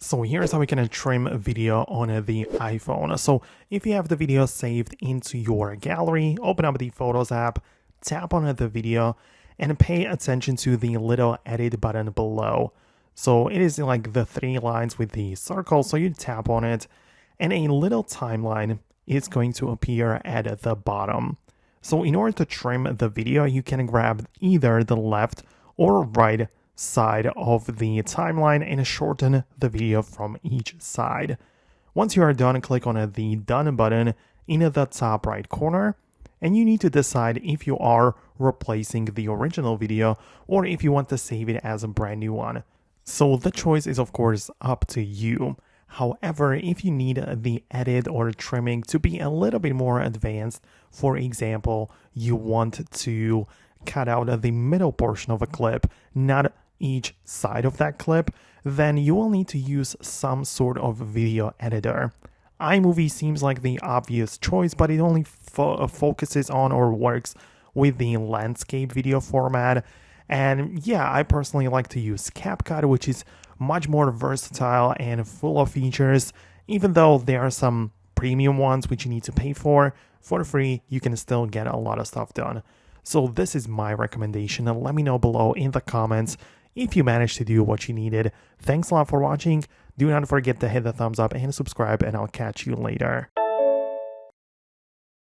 So here's how we can trim a video on the iPhone. So if you have the video saved into your gallery, open up the Photos app, tap on the video, and pay attention to the little edit button below. So it is like the three lines with the circle, so you tap on it, and a little timeline is going to appear at the bottom. So in order to trim the video, you can grab either the left or right side of the timeline and shorten the video from each side. Once you are done, click on the Done button in the top right corner, and you need to decide if you are replacing the original video or if you want to save it as a brand new one. So the choice is of course up to you. However, if you need the edit or trimming to be a little bit more advanced, for example, you want to cut out the middle portion of a clip, not each side of that clip, then you will need to use some sort of video editor. iMovie seems like the obvious choice, but it only focuses on or works with the landscape video format. And yeah, I personally like to use CapCut, which is much more versatile and full of features. Even though there are some premium ones which you need to pay for free, you can still get a lot of stuff done. So this is my recommendation, and let me know below in the comments if you managed to do what you needed. Thanks a lot for watching. Do not forget to hit the thumbs up and subscribe, and I'll catch you later.